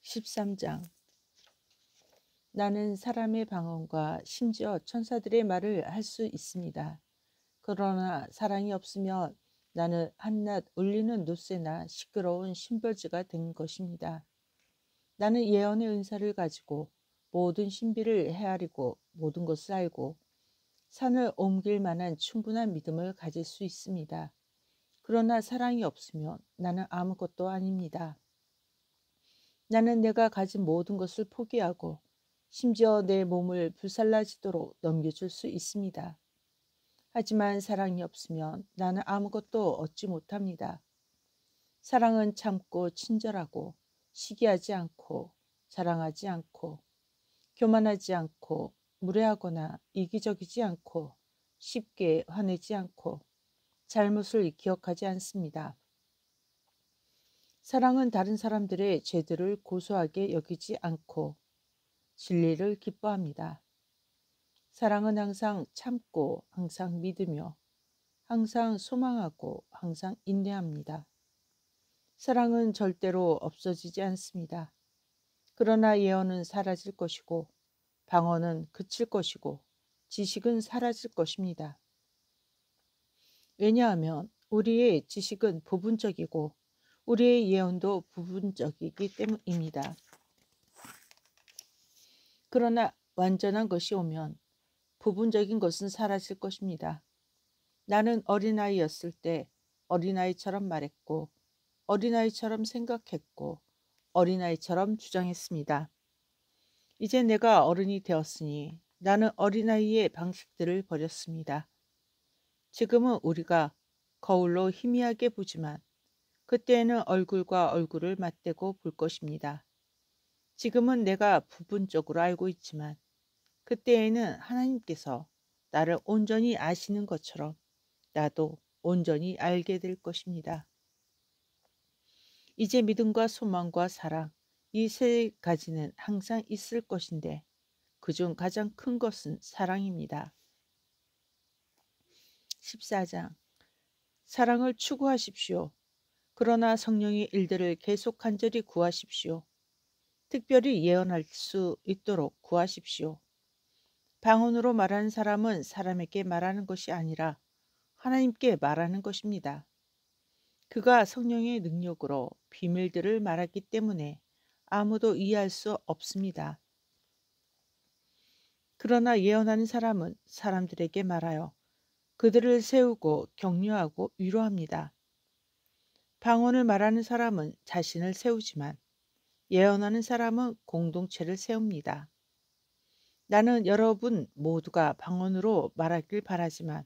13장. 나는 사람의 방언과 심지어 천사들의 말을 할 수 있습니다. 그러나 사랑이 없으면 나는 한낱 울리는 노새나 시끄러운 심벌지가 된 것입니다. 나는 예언의 은사를 가지고 모든 신비를 헤아리고 모든 것을 알고 산을 옮길 만한 충분한 믿음을 가질 수 있습니다. 그러나 사랑이 없으면 나는 아무것도 아닙니다. 나는 내가 가진 모든 것을 포기하고 심지어 내 몸을 불살라지도록 넘겨줄 수 있습니다. 하지만 사랑이 없으면 나는 아무것도 얻지 못합니다. 사랑은 참고 친절하고 시기하지 않고 자랑하지 않고 교만하지 않고 무례하거나 이기적이지 않고 쉽게 화내지 않고 잘못을 기억하지 않습니다. 사랑은 다른 사람들의 죄들을 고소하게 여기지 않고 진리를 기뻐합니다. 사랑은 항상 참고 항상 믿으며 항상 소망하고 항상 인내합니다. 사랑은 절대로 없어지지 않습니다. 그러나 예언은 사라질 것이고 방언은 그칠 것이고 지식은 사라질 것입니다. 왜냐하면 우리의 지식은 부분적이고 우리의 예언도 부분적이기 때문입니다. 그러나 완전한 것이 오면 부분적인 것은 사라질 것입니다. 나는 어린아이였을 때 어린아이처럼 말했고 어린아이처럼 생각했고 어린아이처럼 주장했습니다. 이제 내가 어른이 되었으니 나는 어린아이의 방식들을 버렸습니다. 지금은 우리가 거울로 희미하게 보지만 그때에는 얼굴과 얼굴을 맞대고 볼 것입니다. 지금은 내가 부분적으로 알고 있지만 그때에는 하나님께서 나를 온전히 아시는 것처럼 나도 온전히 알게 될 것입니다. 이제 믿음과 소망과 사랑, 이 세 가지는 항상 있을 것인데 그중 가장 큰 것은 사랑입니다. 14장. 사랑을 추구하십시오. 그러나 성령의 일들을 계속 간절히 구하십시오. 특별히 예언할 수 있도록 구하십시오. 방언으로 말하는 사람은 사람에게 말하는 것이 아니라 하나님께 말하는 것입니다. 그가 성령의 능력으로 비밀들을 말하기 때문에 아무도 이해할 수 없습니다. 그러나 예언하는 사람은 사람들에게 말하여 그들을 세우고 격려하고 위로합니다. 방언을 말하는 사람은 자신을 세우지만 예언하는 사람은 공동체를 세웁니다. 나는 여러분 모두가 방언으로 말하길 바라지만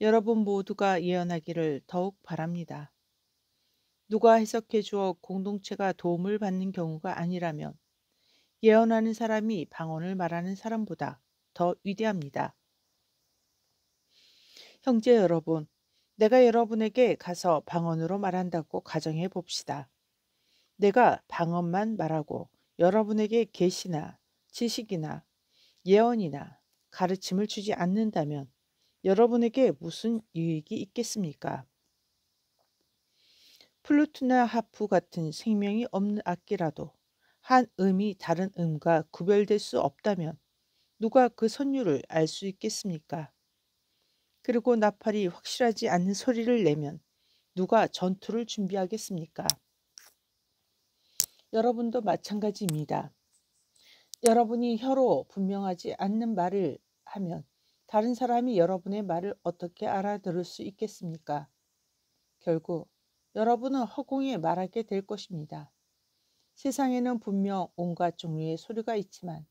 여러분 모두가 예언하기를 더욱 바랍니다. 누가 해석해 주어 공동체가 도움을 받는 경우가 아니라면 예언하는 사람이 방언을 말하는 사람보다 더 위대합니다. 형제 여러분, 내가 여러분에게 가서 방언으로 말한다고 가정해 봅시다. 내가 방언만 말하고 여러분에게 계시나 지식이나 예언이나 가르침을 주지 않는다면 여러분에게 무슨 유익이 있겠습니까? 플루트나 하프 같은 생명이 없는 악기라도 한 음이 다른 음과 구별될 수 없다면 누가 그 선율을 알 수 있겠습니까? 그리고 나팔이 확실하지 않는 소리를 내면 누가 전투를 준비하겠습니까? 여러분도 마찬가지입니다. 여러분이 혀로 분명하지 않는 말을 하면 다른 사람이 여러분의 말을 어떻게 알아들을 수 있겠습니까? 결국 여러분은 허공에 말하게 될 것입니다. 세상에는 분명 온갖 종류의 소리가 있지만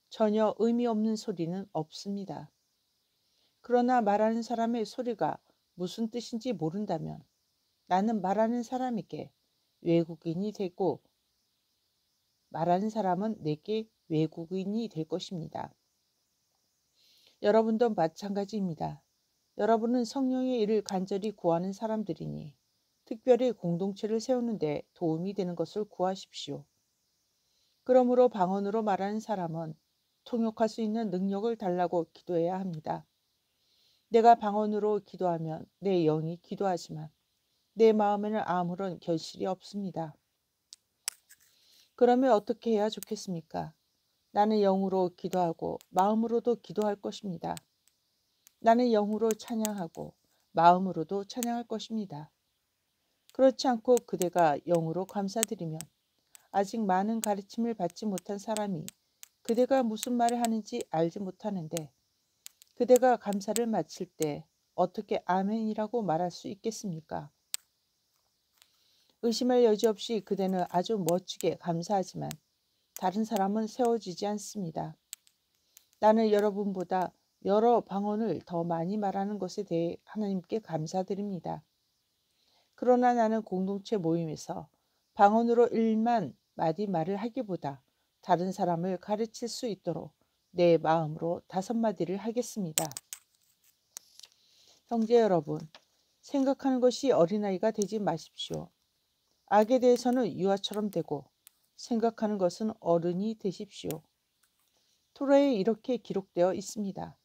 전혀 의미 없는 소리는 없습니다. 그러나 말하는 사람의 소리가 무슨 뜻인지 모른다면 나는 말하는 사람에게 외국인이 되고 말하는 사람은 내게 외국인이 될 것입니다. 여러분도 마찬가지입니다. 여러분은 성령의 일을 간절히 구하는 사람들이니 특별히 공동체를 세우는 데 도움이 되는 것을 구하십시오. 그러므로 방언으로 말하는 사람은 통역할 수 있는 능력을 달라고 기도해야 합니다. 내가 방언으로 기도하면 내 영이 기도하지만 내 마음에는 아무런 결실이 없습니다. 그러면 어떻게 해야 좋겠습니까? 나는 영으로 기도하고 마음으로도 기도할 것입니다. 나는 영으로 찬양하고 마음으로도 찬양할 것입니다. 그렇지 않고 그대가 영으로 감사드리면 아직 많은 가르침을 받지 못한 사람이 그대가 무슨 말을 하는지 알지 못하는데 그대가 감사를 마칠 때 어떻게 아멘이라고 말할 수 있겠습니까? 의심할 여지 없이 그대는 아주 멋지게 감사하지만 다른 사람은 세워지지 않습니다. 나는 여러분보다 여러 방언을 더 많이 말하는 것에 대해 하나님께 감사드립니다. 그러나 나는 공동체 모임에서 방언으로 1만 마디 말을 하기보다 다른 사람을 가르칠 수 있도록 내 마음으로 5마디를 하겠습니다. 형제 여러분, 생각하는 것이 어린아이가 되지 마십시오. 악에 대해서는 유아처럼 되고 생각하는 것은 어른이 되십시오. 토라에 이렇게 기록되어 있습니다.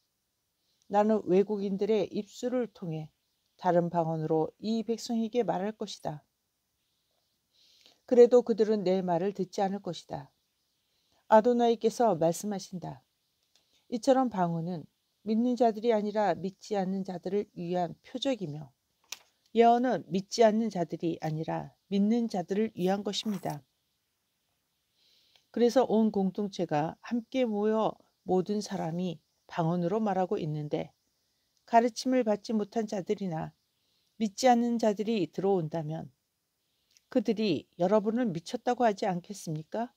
나는 외국인들의 입술을 통해 다른 방언으로 이 백성에게 말할 것이다. 그래도 그들은 내 말을 듣지 않을 것이다. 아도나이께서 말씀하신다. 이처럼 방언은 믿는 자들이 아니라 믿지 않는 자들을 위한 표적이며 예언은 믿지 않는 자들이 아니라 믿는 자들을 위한 것입니다. 그래서 온 공동체가 함께 모여 모든 사람이 방언으로 말하고 있는데 가르침을 받지 못한 자들이나 믿지 않는 자들이 들어온다면 그들이 여러분을 미쳤다고 하지 않겠습니까?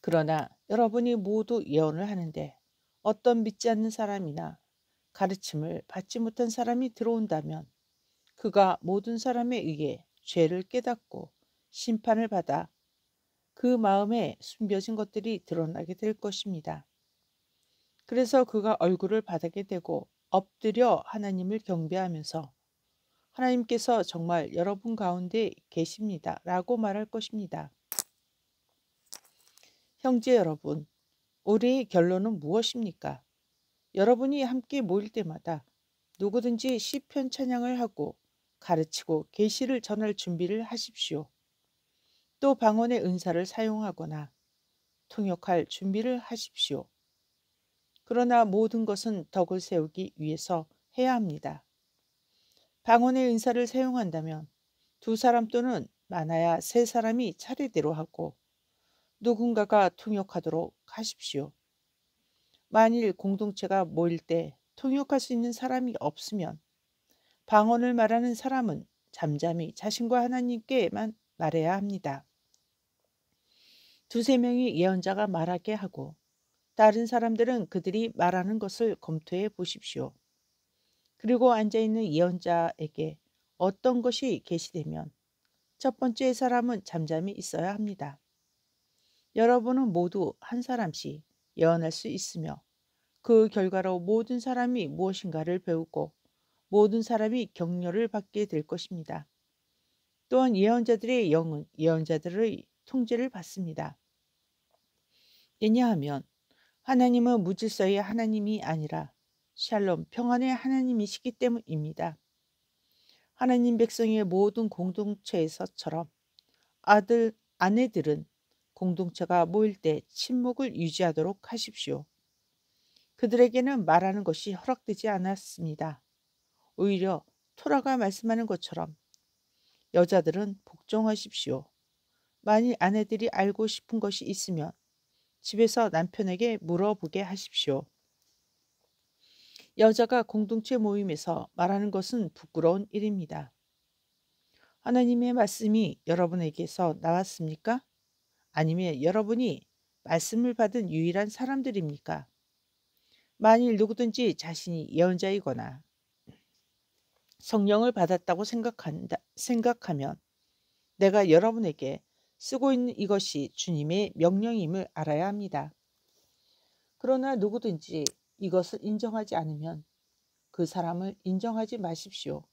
그러나 여러분이 모두 예언을 하는데 어떤 믿지 않는 사람이나 가르침을 받지 못한 사람이 들어온다면 그가 모든 사람에 의해 죄를 깨닫고 심판을 받아 그 마음에 숨겨진 것들이 드러나게 될 것입니다. 그래서 그가 얼굴을 바닥에 대고 엎드려 하나님을 경배하면서 하나님께서 정말 여러분 가운데 계십니다 라고 말할 것입니다. 형제 여러분, 우리의 결론은 무엇입니까? 여러분이 함께 모일 때마다 누구든지 시편 찬양을 하고 가르치고 계시를 전할 준비를 하십시오. 또 방언의 은사를 사용하거나 통역할 준비를 하십시오. 그러나 모든 것은 덕을 세우기 위해서 해야 합니다. 방언의 은사를 사용한다면 2사람 또는 많아야 3사람이 차례대로 하고 누군가가 통역하도록 하십시오. 만일 공동체가 모일 때 통역할 수 있는 사람이 없으면 방언을 말하는 사람은 잠잠히 자신과 하나님께만 말해야 합니다. 2~3명이 예언자가 말하게 하고 다른 사람들은 그들이 말하는 것을 검토해 보십시오. 그리고 앉아있는 예언자에게 어떤 것이 계시되면 첫 번째 사람은 잠잠히 있어야 합니다. 여러분은 모두 한 사람씩 예언할 수 있으며 그 결과로 모든 사람이 무엇인가를 배우고 모든 사람이 격려를 받게 될 것입니다. 또한 예언자들의 영은 예언자들의 통제를 받습니다. 왜냐하면 하나님은 무질서의 하나님이 아니라 샬롬 평안의 하나님이시기 때문입니다. 하나님 백성의 모든 공동체에서처럼 아내들은 공동체가 모일 때 침묵을 유지하도록 하십시오. 그들에게는 말하는 것이 허락되지 않았습니다. 오히려 토라가 말씀하는 것처럼 여자들은 복종하십시오. 만일 아내들이 알고 싶은 것이 있으면 집에서 남편에게 물어보게 하십시오. 여자가 공동체 모임에서 말하는 것은 부끄러운 일입니다. 하나님의 말씀이 여러분에게서 나왔습니까? 아니면 여러분이 말씀을 받은 유일한 사람들입니까? 만일 누구든지 자신이 예언자이거나 성령을 받았다고 생각하면 내가 여러분에게 쓰고 있는 이것이 주님의 명령임을 알아야 합니다. 그러나 누구든지 이것을 인정하지 않으면 그 사람을 인정하지 마십시오.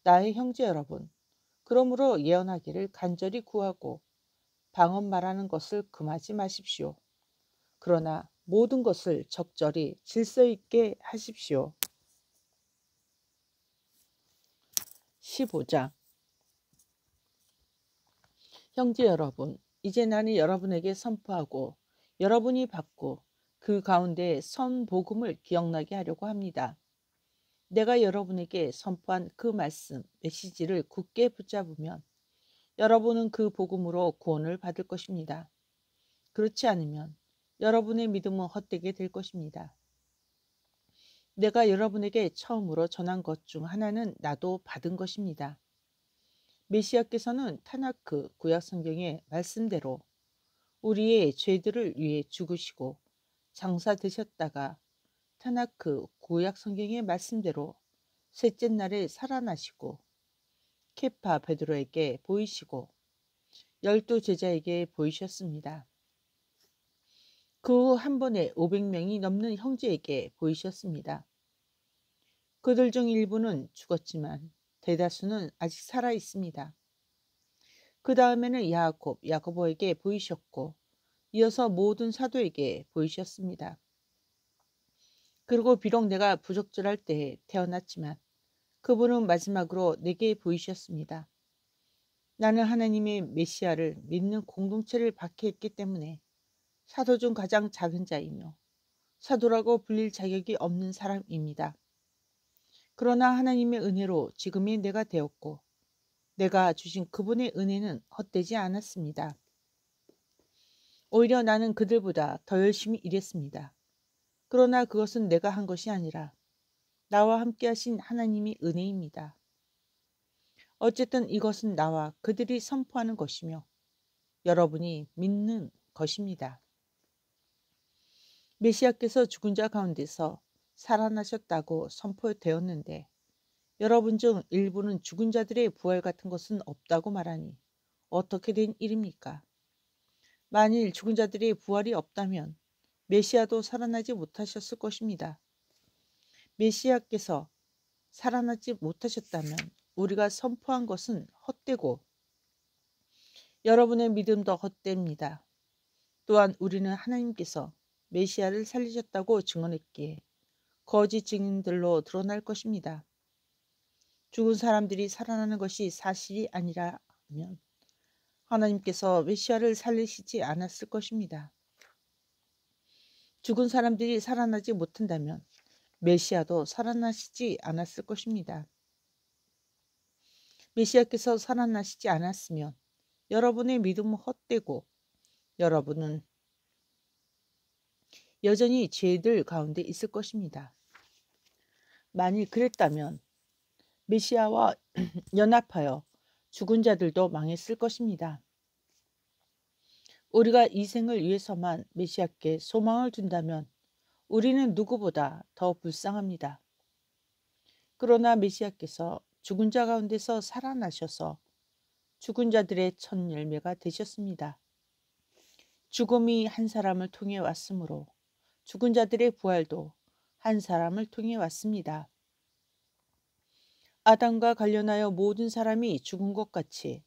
나의 형제 여러분, 그러므로 예언하기를 간절히 구하고 방언 말하는 것을 금하지 마십시오. 그러나 모든 것을 적절히 질서 있게 하십시오. 15장 형제 여러분, 이제 나는 여러분에게 선포하고 여러분이 받고 그 가운데 선 복음을 기억나게 하려고 합니다. 내가 여러분에게 선포한 그 말씀, 메시지를 굳게 붙잡으면 여러분은 그 복음으로 구원을 받을 것입니다. 그렇지 않으면 여러분의 믿음은 헛되게 될 것입니다. 내가 여러분에게 처음으로 전한 것 중 하나는 나도 받은 것입니다. 메시아께서는 타나크 구약 성경의 말씀대로 우리의 죄들을 위해 죽으시고 장사되셨다가 타나크 구약 성경의 말씀대로 셋째 날에 살아나시고 케파 베드로에게 보이시고 12 제자에게 보이셨습니다. 그 후 한 번에 500명이 넘는 형제에게 보이셨습니다. 그들 중 일부는 죽었지만 대다수는 아직 살아 있습니다. 그 다음에는 야고보에게 보이셨고 이어서 모든 사도에게 보이셨습니다. 그리고 비록 내가 부적절할 때에 태어났지만 그분은 마지막으로 내게 보이셨습니다. 나는 하나님의 메시아를 믿는 공동체를 박해했기 때문에 사도 중 가장 작은 자이며 사도라고 불릴 자격이 없는 사람입니다. 그러나 하나님의 은혜로 지금의 내가 되었고 내가 주신 그분의 은혜는 헛되지 않았습니다. 오히려 나는 그들보다 더 열심히 일했습니다. 그러나 그것은 내가 한 것이 아니라 나와 함께 하신 하나님의 은혜입니다. 어쨌든 이것은 나와 그들이 선포하는 것이며 여러분이 믿는 것입니다. 메시아께서 죽은 자 가운데서 살아나셨다고 선포되었는데 여러분 중 일부는 죽은 자들의 부활 같은 것은 없다고 말하니 어떻게 된 일입니까? 만일 죽은 자들의 부활이 없다면 메시아도 살아나지 못하셨을 것입니다. 메시아께서 살아나지 못하셨다면 우리가 선포한 것은 헛되고 여러분의 믿음도 헛됩니다. 또한 우리는 하나님께서 메시아를 살리셨다고 증언했기에 거짓 증인들로 드러날 것입니다. 죽은 사람들이 살아나는 것이 사실이 아니라면 하나님께서 메시아를 살리시지 않았을 것입니다. 죽은 사람들이 살아나지 못한다면 메시아도 살아나시지 않았을 것입니다. 메시아께서 살아나시지 않았으면 여러분의 믿음은 헛되고 여러분은 여전히 죄들 가운데 있을 것입니다. 만일 그랬다면 메시아와 연합하여 죽은 자들도 망했을 것입니다. 우리가 이 생을 위해서만 메시아께 소망을 둔다면 우리는 누구보다 더 불쌍합니다. 그러나 메시아께서 죽은 자 가운데서 살아나셔서 죽은 자들의 첫 열매가 되셨습니다. 죽음이 한 사람을 통해 왔으므로 죽은 자들의 부활도 한 사람을 통해 왔습니다. 아담과 관련하여 모든 사람이 죽은 것 같이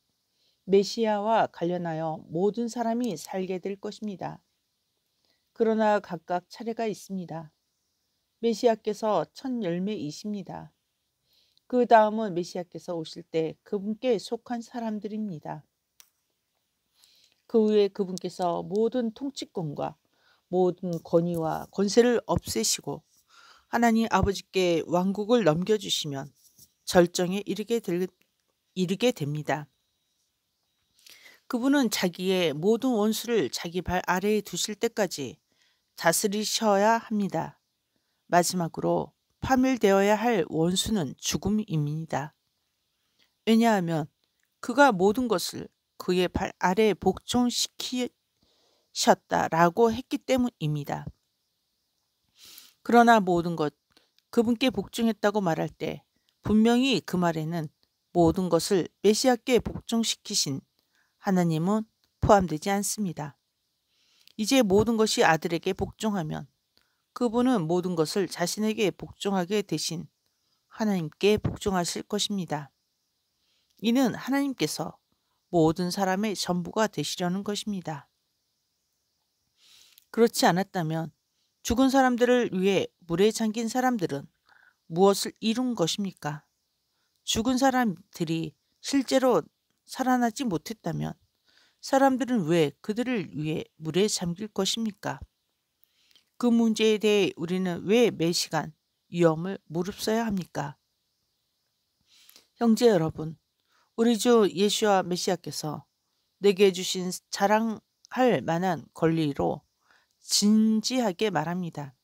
메시아와 관련하여 모든 사람이 살게 될 것입니다. 그러나 각각 차례가 있습니다. 메시아께서 첫 열매이십니다. 그 다음은 메시아께서 오실 때 그분께 속한 사람들입니다. 그 후에 그분께서 모든 통치권과 모든 권위와 권세를 없애시고 하나님 아버지께 왕국을 넘겨주시면 절정에 이르게 됩니다. 그분은 자기의 모든 원수를 자기 발 아래에 두실 때까지 다스리셔야 합니다. 마지막으로 파멸되어야 할 원수는 죽음입니다. 왜냐하면 그가 모든 것을 그의 발 아래에 복종시키셨다라고 했기 때문입니다. 그러나 모든 것 그분께 복종했다고 말할 때 분명히 그 말에는 모든 것을 메시아께 복종시키신 하나님은 포함되지 않습니다. 이제 모든 것이 아들에게 복종하면 그분은 모든 것을 자신에게 복종하게 되신 하나님께 복종하실 것입니다. 이는 하나님께서 모든 사람의 전부가 되시려는 것입니다. 그렇지 않았다면 죽은 사람들을 위해 물에 잠긴 사람들은 무엇을 이룬 것입니까? 죽은 사람들이 실제로 살아나지 못했다면 사람들은 왜 그들을 위해 물에 잠길 것입니까? 그 문제에 대해 우리는 왜 매 시간 위험을 무릅써야 합니까? 형제 여러분, 우리 주 예수와 메시아께서 내게 주신 자랑할 만한 권리로 진지하게 말합니다.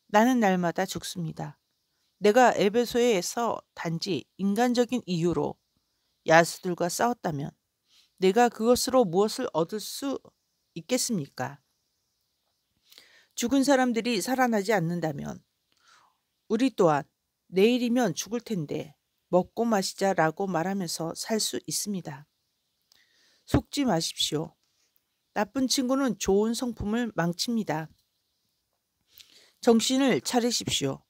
나는 날마다 죽습니다. 내가 에베소에서 단지 인간적인 이유로 야수들과 싸웠다면 내가 그것으로 무엇을 얻을 수 있겠습니까? 죽은 사람들이 살아나지 않는다면 우리 또한 내일이면 죽을 텐데 먹고 마시자라고 말하면서 살 수 있습니다. 속지 마십시오. 나쁜 친구는 좋은 성품을 망칩니다. 정신을 차리십시오.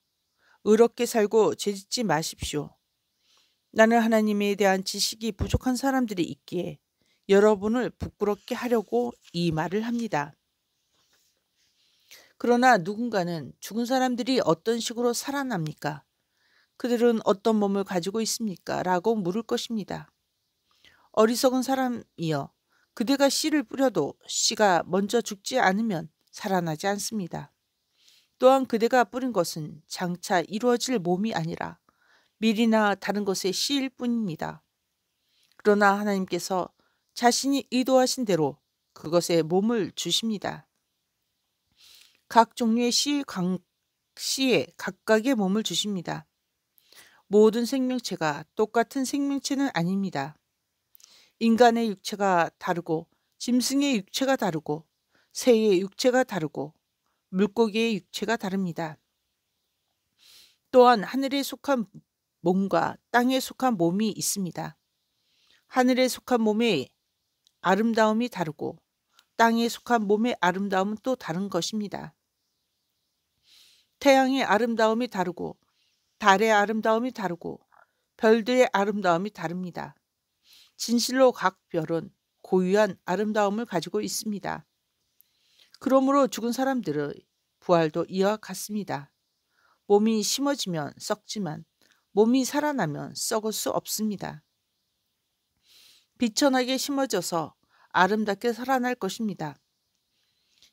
의롭게 살고 죄짓지 마십시오. 나는 하나님에 대한 지식이 부족한 사람들이 있기에 여러분을 부끄럽게 하려고 이 말을 합니다. 그러나 누군가는 죽은 사람들이 어떤 식으로 살아납니까? 그들은 어떤 몸을 가지고 있습니까? 라고 물을 것입니다. 어리석은 사람이여, 그대가 씨를 뿌려도 씨가 먼저 죽지 않으면 살아나지 않습니다. 또한 그대가 뿌린 것은 장차 이루어질 몸이 아니라 밀이나 다른 것의 씨일 뿐입니다. 그러나 하나님께서 자신이 의도하신 대로 그것에 몸을 주십니다. 각 종류의 씨에 각각의 몸을 주십니다. 모든 생명체가 똑같은 생명체는 아닙니다. 인간의 육체가 다르고 짐승의 육체가 다르고 새의 육체가 다르고 물고기의 육체가 다릅니다. 또한 하늘에 속한 몸과 땅에 속한 몸이 있습니다. 하늘에 속한 몸의 아름다움이 다르고 땅에 속한 몸의 아름다움은 또 다른 것입니다. 태양의 아름다움이 다르고 달의 아름다움이 다르고 별들의 아름다움이 다릅니다. 진실로 각 별은 고유한 아름다움을 가지고 있습니다. 그러므로 죽은 사람들의 부활도 이와 같습니다. 몸이 심어지면 썩지만 몸이 살아나면 썩을 수 없습니다. 비천하게 심어져서 아름답게 살아날 것입니다.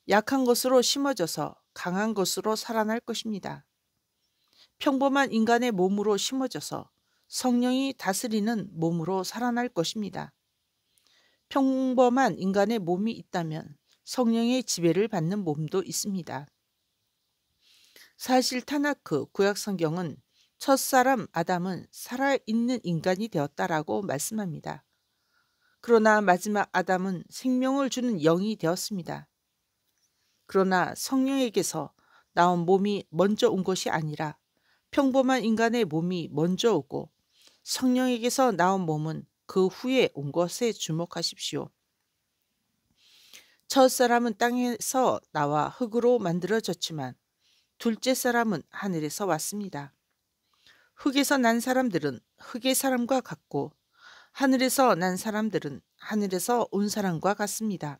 약한 것으로 심어져서 강한 것으로 살아날 것입니다. 평범한 인간의 몸으로 심어져서 성령이 다스리는 몸으로 살아날 것입니다. 평범한 인간의 몸이 있다면 성령의 지배를 받는 몸도 있습니다. 사실 타나크 구약 성경은 첫사람 아담은 살아있는 인간이 되었다라고 말씀합니다. 그러나 마지막 아담은 생명을 주는 영이 되었습니다. 그러나 성령에게서 나온 몸이 먼저 온 것이 아니라 평범한 인간의 몸이 먼저 오고 성령에게서 나온 몸은 그 후에 온 것에 주목하십시오. 첫 사람은 땅에서 나와 흙으로 만들어졌지만 둘째 사람은 하늘에서 왔습니다. 흙에서 난 사람들은 흙의 사람과 같고 하늘에서 난 사람들은 하늘에서 온 사람과 같습니다.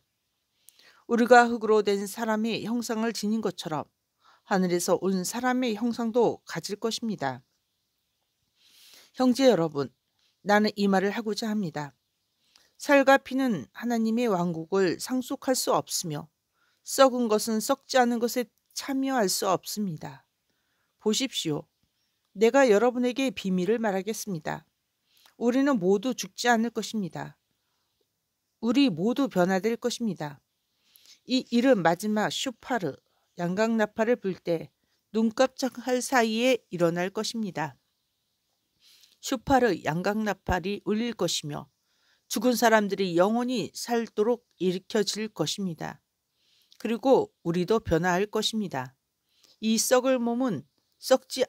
우리가 흙으로 된 사람의 형상을 지닌 것처럼 하늘에서 온 사람의 형상도 가질 것입니다. 형제 여러분, 나는 이 말을 하고자 합니다. 살과 피는 하나님의 왕국을 상속할 수 없으며 썩은 것은 썩지 않은 것에 참여할 수 없습니다. 보십시오. 내가 여러분에게 비밀을 말하겠습니다. 우리는 모두 죽지 않을 것입니다. 우리 모두 변화될 것입니다. 이 일은 마지막 쇼파르, 양강나팔을 불 때 눈 깜짝할 사이에 일어날 것입니다. 쇼파르, 양강나팔이 울릴 것이며 죽은 사람들이 영원히 살도록 일으켜질 것입니다. 그리고 우리도 변화할 것입니다. 이 썩을 몸은 썩지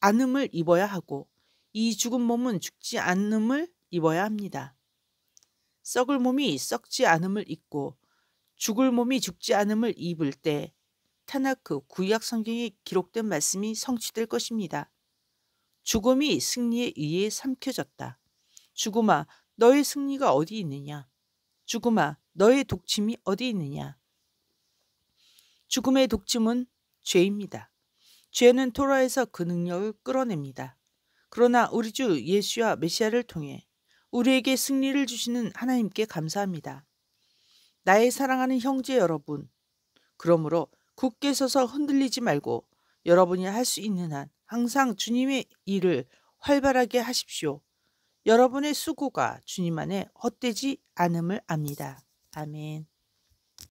않음을 입어야 하고 이 죽은 몸은 죽지 않음을 입어야 합니다. 썩을 몸이 썩지 않음을 입고 죽을 몸이 죽지 않음을 입을 때 타나크 구약 성경에 기록된 말씀이 성취될 것입니다. 죽음이 승리에 의해 삼켜졌다. 죽음아, 너의 승리가 어디 있느냐? 죽음아, 너의 독침이 어디 있느냐? 죽음의 독침은 죄입니다. 죄는 토라에서 그 능력을 끌어냅니다. 그러나 우리 주 예수와 메시아를 통해 우리에게 승리를 주시는 하나님께 감사합니다. 나의 사랑하는 형제 여러분, 그러므로 굳게 서서 흔들리지 말고 여러분이 할 수 있는 한 항상 주님의 일을 활발하게 하십시오. 여러분의 수고가 주님 안에 헛되지 않음을 압니다. 아멘.